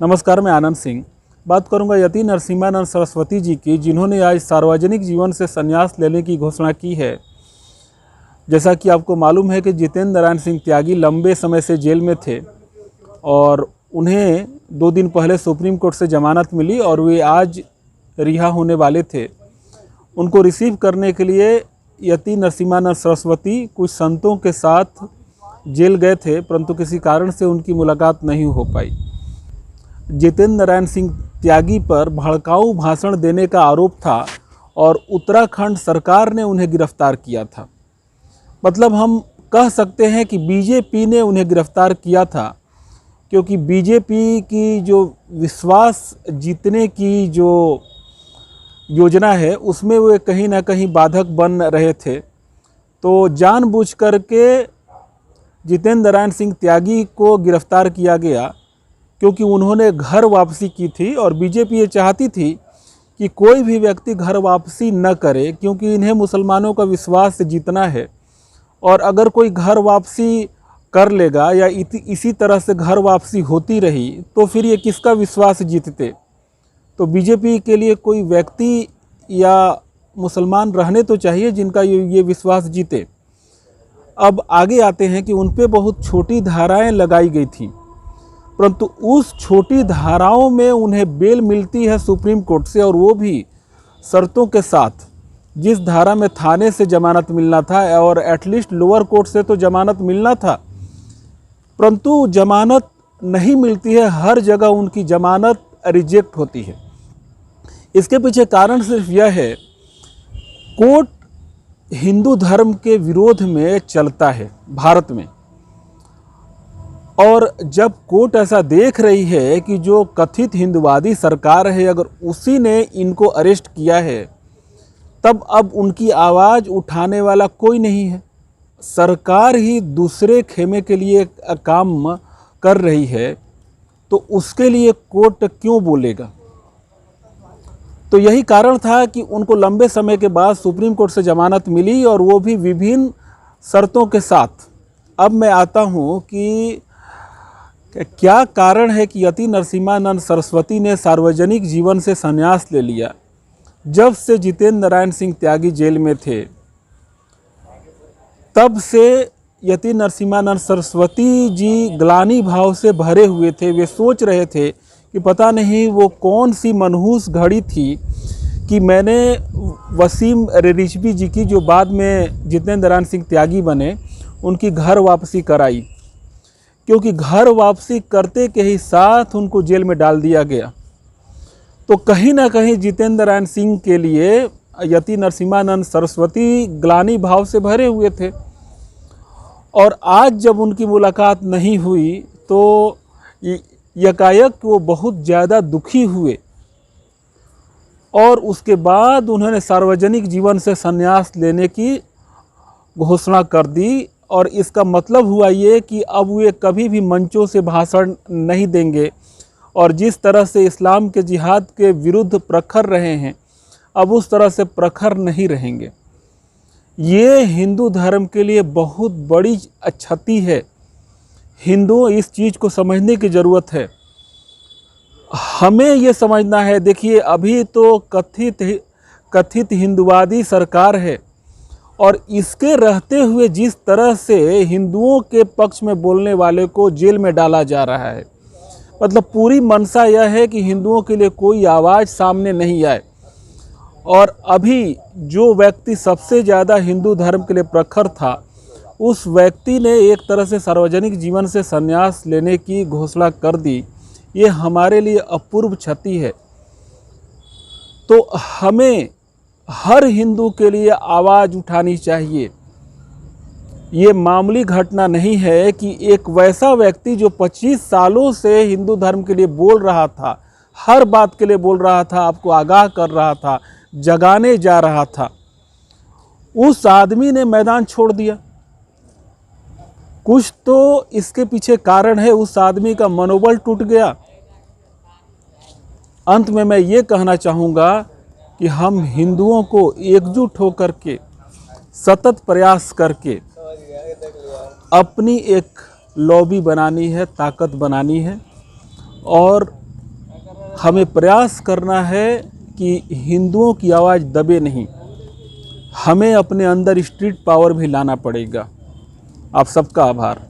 नमस्कार, मैं आनंद सिंह बात करूंगा यति नरसिम्हानंद सरस्वती जी की, जिन्होंने आज सार्वजनिक जीवन से संन्यास लेने की घोषणा की है। जैसा कि आपको मालूम है कि जितेंद्र नारायण सिंह त्यागी लंबे समय से जेल में थे और उन्हें 2 दिन पहले सुप्रीम कोर्ट से जमानत मिली और वे आज रिहा होने वाले थे। उनको रिसीव करने के लिए यति नरसिम्हानंद सरस्वती कुछ संतों के साथ जेल गए थे, परंतु किसी कारण से उनकी मुलाकात नहीं हो पाई। जितेंद्र नारायण सिंह त्यागी पर भड़काऊ भाषण देने का आरोप था और उत्तराखंड सरकार ने उन्हें गिरफ्तार किया था। मतलब हम कह सकते हैं कि बीजेपी ने उन्हें गिरफ्तार किया था, क्योंकि बीजेपी की जो विश्वास जीतने की जो योजना है उसमें वे कहीं ना कहीं बाधक बन रहे थे। तो जानबूझ करके जितेंद्र नारायण सिंह त्यागी को गिरफ्तार किया गया, क्योंकि उन्होंने घर वापसी की थी और बीजेपी ये चाहती थी कि कोई भी व्यक्ति घर वापसी न करे, क्योंकि इन्हें मुसलमानों का विश्वास जीतना है। और अगर कोई घर वापसी कर लेगा या इसी तरह से घर वापसी होती रही तो फिर ये किसका विश्वास जीतते। तो बीजेपी के लिए कोई व्यक्ति या मुसलमान रहने तो चाहिए जिनका ये विश्वास जीते। अब आगे आते हैं कि उन पे बहुत छोटी धाराएं लगाई गई थी, परंतु उस छोटी धाराओं में उन्हें बेल मिलती है सुप्रीम कोर्ट से, और वो भी शर्तों के साथ। जिस धारा में थाने से जमानत मिलना था और एटलीस्ट लोअर कोर्ट से तो जमानत मिलना था, परंतु जमानत नहीं मिलती है। हर जगह उनकी जमानत रिजेक्ट होती है। इसके पीछे कारण सिर्फ यह है, कोर्ट हिंदू धर्म के विरोध में चलता है भारत में। और जब कोर्ट ऐसा देख रही है कि जो कथित हिंदुवादी सरकार है, अगर उसी ने इनको अरेस्ट किया है, तब अब उनकी आवाज़ उठाने वाला कोई नहीं है। सरकार ही दूसरे खेमे के लिए काम कर रही है, तो उसके लिए कोर्ट क्यों बोलेगा। तो यही कारण था कि उनको लंबे समय के बाद सुप्रीम कोर्ट से जमानत मिली, और वो भी विभिन्न शर्तों के साथ। अब मैं आता हूँ कि क्या कारण है कि यति नरसिम्हानंद सरस्वती ने सार्वजनिक जीवन से संन्यास ले लिया। जब से जितेंद्र नारायण सिंह त्यागी जेल में थे, तब से यति नरसिम्हानंद सरस्वती जी ग्लानि भाव से भरे हुए थे। वे सोच रहे थे कि पता नहीं वो कौन सी मनहूस घड़ी थी कि मैंने वसीम रिजवी जी की, जो बाद में जितेंद्र नारायण सिंह त्यागी बने, उनकी घर वापसी कराई, क्योंकि घर वापसी करते के ही साथ उनको जेल में डाल दिया गया। तो कहीं ना कहीं जितेंद्र नारायण सिंह के लिए यति नरसिम्हानंद सरस्वती ग्लानि भाव से भरे हुए थे। और आज जब उनकी मुलाकात नहीं हुई तो यकायक वो बहुत ज़्यादा दुखी हुए, और उसके बाद उन्होंने सार्वजनिक जीवन से संन्यास लेने की घोषणा कर दी। और इसका मतलब हुआ ये कि अब वे कभी भी मंचों से भाषण नहीं देंगे, और जिस तरह से इस्लाम के जिहाद के विरुद्ध प्रखर रहे हैं, अब उस तरह से प्रखर नहीं रहेंगे। ये हिंदू धर्म के लिए बहुत बड़ी क्षति है। हिंदुओं इस चीज़ को समझने की ज़रूरत है। हमें ये समझना है, देखिए अभी तो कथित हिंदुवादी सरकार है, और इसके रहते हुए जिस तरह से हिंदुओं के पक्ष में बोलने वाले को जेल में डाला जा रहा है, मतलब पूरी मंशा यह है कि हिंदुओं के लिए कोई आवाज़ सामने नहीं आए। और अभी जो व्यक्ति सबसे ज़्यादा हिंदू धर्म के लिए प्रखर था, उस व्यक्ति ने एक तरह से सार्वजनिक जीवन से संन्यास लेने की घोषणा कर दी। ये हमारे लिए अपूर्व क्षति है। तो हमें हर हिंदू के लिए आवाज़ उठानी चाहिए। ये मामूली घटना नहीं है कि एक वैसा व्यक्ति जो 25 सालों से हिंदू धर्म के लिए बोल रहा था, हर बात के लिए बोल रहा था, आपको आगाह कर रहा था, जगाने जा रहा था, उस आदमी ने मैदान छोड़ दिया। कुछ तो इसके पीछे कारण है, उस आदमी का मनोबल टूट गया। अंत में मैं ये कहना चाहूँगा कि हम हिंदुओं को एकजुट होकर के सतत प्रयास करके अपनी एक लॉबी बनानी है, ताकत बनानी है, और हमें प्रयास करना है कि हिंदुओं की आवाज़ दबे नहीं, हमें अपने अंदर स्ट्रीट पावर भी लाना पड़ेगा। आप सबका आभार।